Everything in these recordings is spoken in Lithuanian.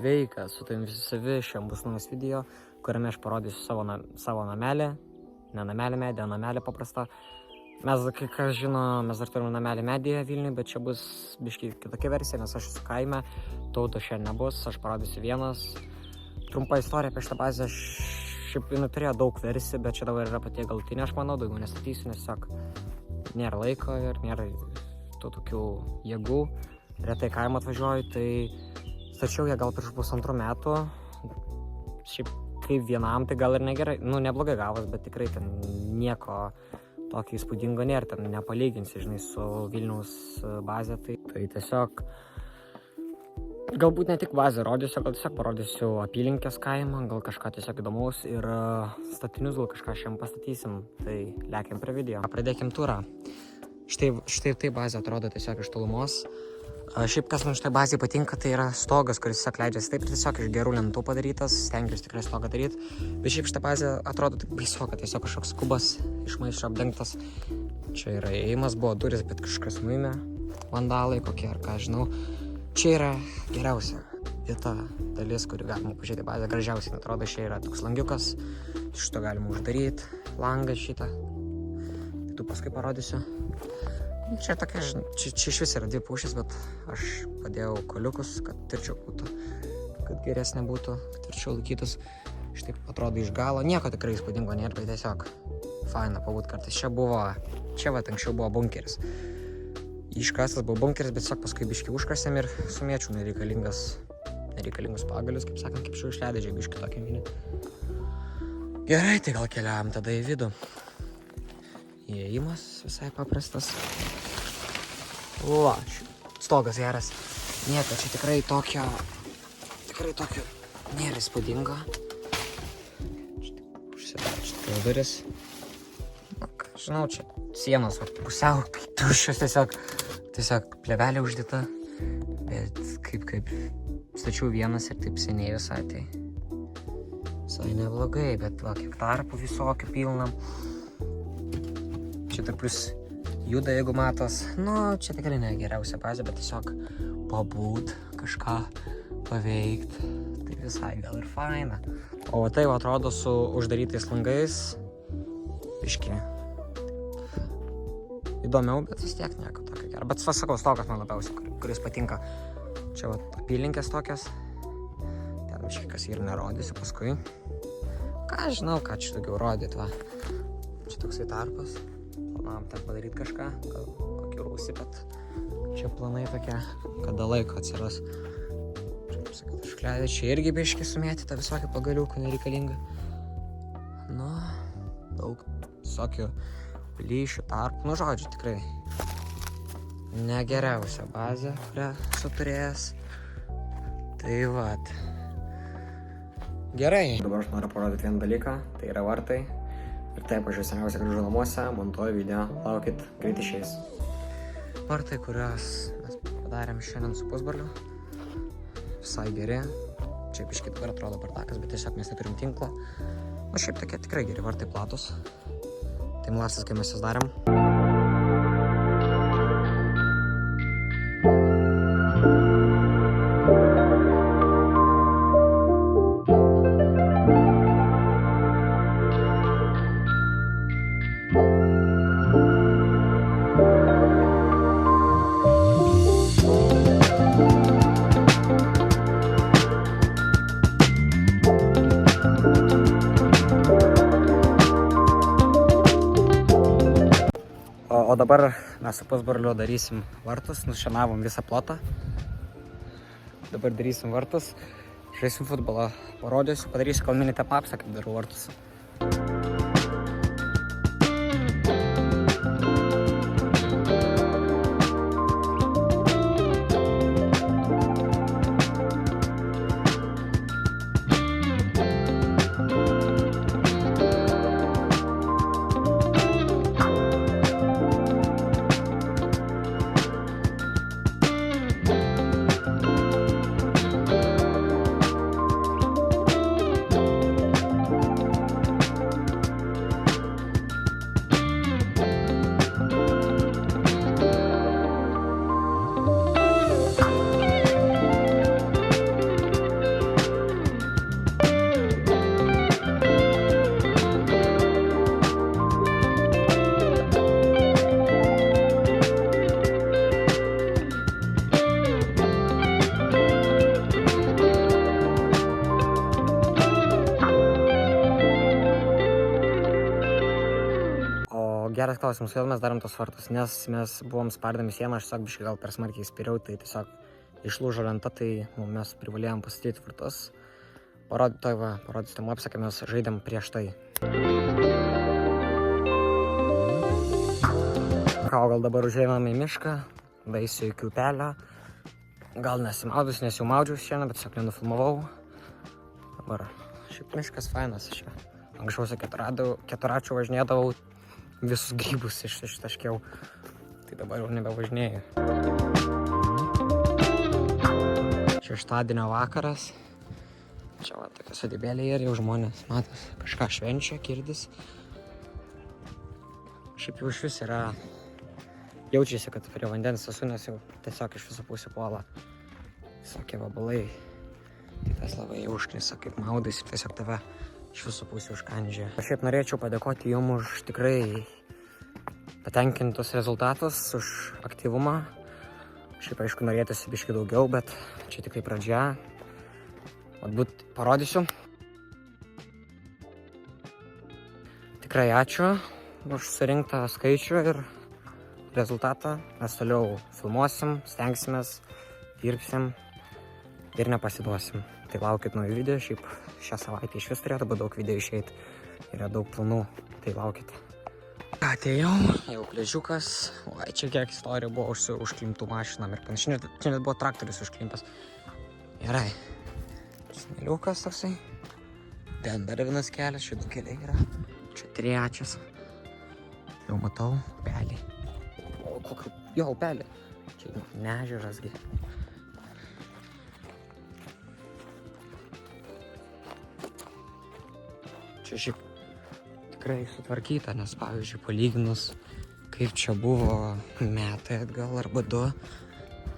Sveika, su tavim visi šiandien bus naujas video, kuriame aš parodysiu savo namelį, ne namelį medį, namelį paprastą. Mes, kai kas žino, mes dar turime namelį medyje Vilniuje, bet čia bus biškai kitokia versija, nes aš esu kaime, Tauto šiandien nebus, aš parodysiu vienas. Trumpa istorija apie šitą bazę, aš šiaip turėjo daug versijų, bet čia dabar yra pati galutinė, aš manau, daugiau nestatysiu, nes tiesiog nėra laiko ir nėra tų tokių jėgų. Retai kaimą atvažiuoju, tai stačiau ją gal prieš 1,5 metų. Šiaip kaip vienam, tai gal ir negerai, neblogai gavas, bet tikrai ten nieko tokio įspūdingo nėra, ten nepalyginsi, žinai, su Vilniaus bazė. Tai tiesiog, galbūt ne tik bazę rodysiu, gal tiesiog parodysiu apylinkės kaimą, gal kažką tiesiog įdomaus ir statinius gal kažką šiandien pastatysim. Tai lekiam prie video. Pradėkim turą. Štai tai bazė atrodo tiesiog iš tolumos. Šiaip kas man šitai bazėje patinka, tai yra stogas, kuris tiesiog leidžiasi taip ir tiesiog iš gerų lentų padarytas, stengiuosi tikrai stogą daryti. Bet šiaip šitą bazę atrodo taip baisoka, tiesiog kažkoks kubas iš maišo apdengtas. Čia yra įėjimas, buvo duris, bet kažkas nuėmė, vandalai kokie ar ką žinau. Čia yra geriausia vieta, dalis, kuri galima pažiūrėti bazę, gražiausiai atrodo. Čia yra toks langiukas, šito galima uždaryti, langą šitą. Tu paskui parodysiu. Čia tokia, čia iš vis yra 2 pušys, bet aš padėjau koliukus, kad tvirčiau būtų, kad geresnė būtų, kad tvirčiau laikytus. Šitaip atrodo iš galo, nieko tikrai įspūdingo nėra, bet tiesiog faina pabūt kartais. Čia va, anksčiau buvo bunkeris. Iškastas buvo bunkeris, bet tiesiog paskui biškį užkasėm ir sumiečiau nereikalingus pagalius, kaip sakant, kaip šių išleidžiai biškį tokią minį. Gerai, tai gal keliavam tada į vidų. Įėjimas visai paprastas. Va, stogas geras. Nieko, čia tikrai tokio nėra įspūdingo. Čia duris. Žinau, čia sienos pusiau tuščios, tiesiog plėvelė uždėta. Bet kaip stačiau vienas ir taip seniai visai, tai visai neblogai, bet va, kiek tarpų visokių pilnam. Čia dar plus juda, jeigu matos. Čia tikrai ne geriausia bazė, bet tiesiog pabūt, kažką paveikt. Tai visai gal ir faina. O tai va atrodo su uždarytais langais. Biškį įdomiau, bet vis tiek nieko tokio gero. Bet sakau, stogas man labiausiai, kuris patinka. Čia va apylinkės tokias. Ten biškį kas ir nerodysiu paskui. Ką žinau, ką čia daugiau rodyt, va. Čia toksai tarpas. Planavom ten padaryti kažką, gal kokį rūsį, bet čia planai tokie, kada laiko atsiras. Čia, kaip sakyt, šukliavė, čia irgi biškį sumėtyta visokių pagaliukų nereikalinga. Daug visokių plyšių, tarpų, žodžiu, tikrai negeriausia bazė, kurią esu turėjęs. Tai vat. Gerai. Dabar aš noriu parodyti vieną dalyką, tai yra vartai. Ir taip, aš jau seniausiai grįžau namuose, montuoju video, laukit, greit išeis. Vartai, kuriuos mes padarėm šiandien su pusbroliu, visai geri. Čia biškį dabar atrodo bardakas, bet tiesiog mes neturim tinklo. O šiaip tokie tikrai geri vartai platus. Tai mlastas, kai mes jas darėm. O dabar mes su pusbroliu darysim vartus, nušienavom visą plotą. Dabar darysim vartus, žaisim futbolą, parodysiu, padarysiu gal mini tap-upsą, kaip darau vartus. geras klausimas, kodėl mes darom tos vartus, nes mes buvom spardami sieną, aš tiesiog biškai gal per smarkiai spiriau, tai tiesiog išlūžo lenta, tai mes privalėjom pastatyti vartus. Parodysiu tam apsaką, mes žaidėm prieš tai. Ką, gal dabar užėjome į mišką, daisiu iki upelio. Gal nesimaudus, nes jau maudžiaus šiandien, bet tiesiog nenufilmavau. Dabar šiaip miškas fainas čia. Anksčiau su keturračiu važinėdavau, visus grybus ištaškiau. Tai dabar jau nebevažinėjau. Šeštadienio vakaras. Čia va tokia sodybėlė ir jau žmonės, matos, kažką švenčia, kirdis. Šiaip jau iš vis yra, jaučiasi, kad prie vandens esu, nes jau tiesiog iš visų pusių puola visokie vabalai. Tai tas labai užknisa, kaip maudais ir tiesiog tave iš visų pusių užkandžia. Aš šiaip norėčiau padėkoti jums už tikrai patenkintus rezultatus, už aktyvumą. Šiaip aišku norėtųsi biškį daugiau, bet čia tikrai pradžia. Atbūt parodysiu. Tikrai ačiū už surinktą skaičių ir rezultatą. Mes toliau filmuosim, stengsimės, dirbsim ir nepasiduosim. Tai laukit naujų video, šiaip šią savaitę iš vis turėtų būti daug video išeiti. Yra daug planų, tai laukit. Atėjau, jau plėžiukas. Oi, čia kiek istorijų buvo užklimptų mašinam ir panašiai. Čia net buvo traktorius užklimpęs. Gerai. Smėliukas toksai. Ten dar vienas kelias, šitų keliai yra. Čia trečias. Jau matau, upelį. O, kokį, jo, upelį. Čia nežerasgi. Čia šiaip tikrai sutvarkyta, nes pavyzdžiui, palyginus, kaip čia buvo metai atgal arba 2,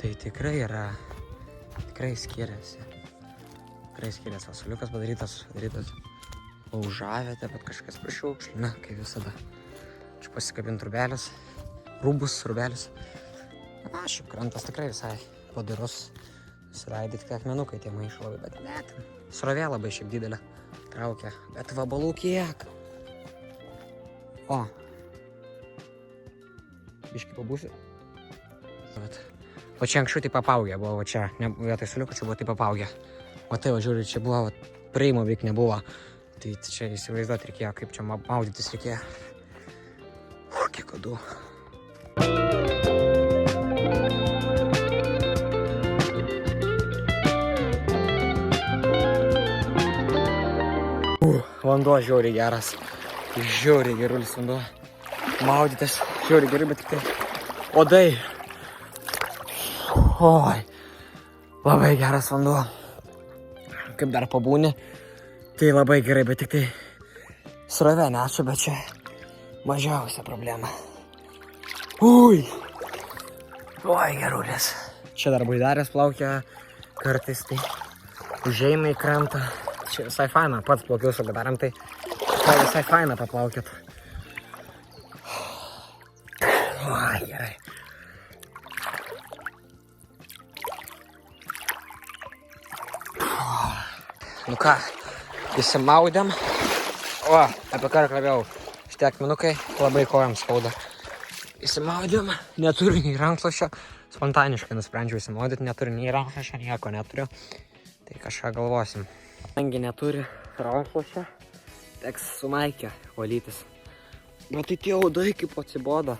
tai tikrai yra, tikrai skiriasi. Tikrai skiriasi. Asaliukas padarytas laužavietė, bet kažkas prišiukšlina, kaip visada. Čia pasikabint rūbelis, rūbelis. Na, šiaip krantas tikrai visai padarus. Susileidai tik akmenukai tie maišo labai, bet net srovė labai šiaip didelė. Traukia, bet vabalų kiek. O. Biškį pabūsiu. O čia anksčiau tai papaugė buvo, o čia, vietoj suliuko čia buvo tai papaugė. O tai, žiūriu, čia buvo, praeimo veik nebuvo. Tai čia įsivaizduoti reikėjo, kaip čia maudytis reikėjo. Kiek kodų. Vanduo žiauriai geras. Žiauriai gerulis vanduo. Maudytis žiauriai gerai, bet tik tai odai. Oi. Labai geras vanduo. Kaip dar pabūni. Tai labai gerai, bet tik tai srovė nesu, bet čia mažiausia problema. Ui. Oi, gerulis. Čia dar baidarės plaukia kartais, tai užėjimai į krantą. Čia visai faina, pats plaukiau su baidarėm, tai visai faina paplaukėt. Oi, gerai. Nu ką, įsimaudėm. O, apie ką kalbėjau. Šitie akmenukai labai kojam skauda. Įsimaudėm, neturiu nei rankšluosčio. Spontaniškai nusprendžiau įsimaudyti, neturiu nei rankšluosčio, nieko neturiu. Tai kažką galvosim. Kadangi neturi rankšluosčio, teks su maike valytis. Bet tai tie odai kaip atsibodo.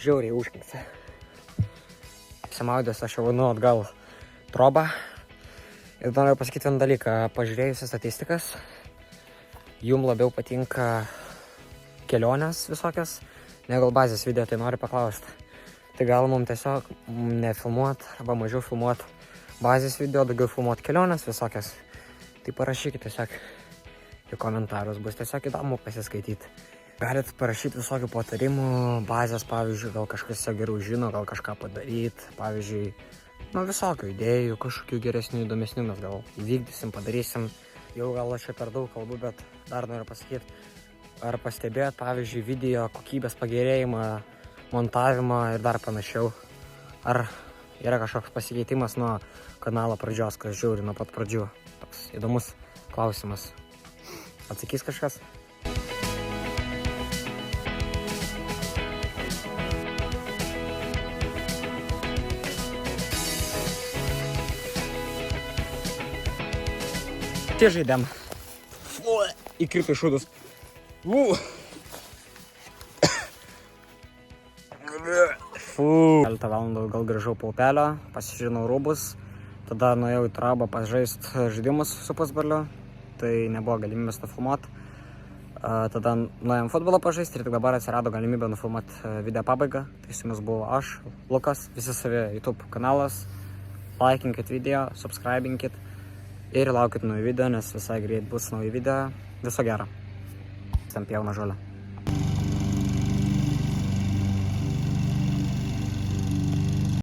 Žiauriai užknisa. Įsimaudęs aš jau vanu atgal trobą. Ir noriu pasakyti vieną dalyką. Pažiūrėjusi statistikas, jum labiau patinka kelionės visokias, negu bazės video, tai noriu paklausti. Tai gal mums tiesiog nefilmuot arba mažiau filmuot bazės video, daugiau filmuot kelionės visokias. Tai parašykite tiesiog į komentarus, bus tiesiog įdomu pasiskaityti. Galit parašyti visokių patarimų, bazės, pavyzdžiui, gal kažkas geriau žino, gal kažką padaryti, pavyzdžiui, visokių idėjų, kažkokių geresnių, įdomesnių mes gal įvykdysim, padarysim. Jau gal aš čia per daug kalbu, bet dar noriu pasakyti, ar pastebėjot, pavyzdžiui, video kokybės pagerėjimą, montavimą ir dar panašiau. Ar yra kažkoks pasikeitimas nuo kanalo pradžios, kas žiūri nuo pat pradžių. Toks įdomus klausimas. Atsakys kažkas? Čia žaidėm. Įkrito į šūdus. Keletą valandų gal grįžau po upelio, pasižiūrinau rūbus, tada nuėjau į trabą pažaisti žaidimus su pusbroliu, tai nebuvo galimybės to filmuoti. Tada nuėjom futbolą pažaisti ir tik dabar atsirado galimybė nufilmuoti video pabaigą. Tai su jumis buvo aš, Lukas, visi savi YouTube kanalas. Laikinkit video, subscribinkit ir laukit naujų video, nes visai greit bus nauji video. Viso gero. Ten pjauna žolę.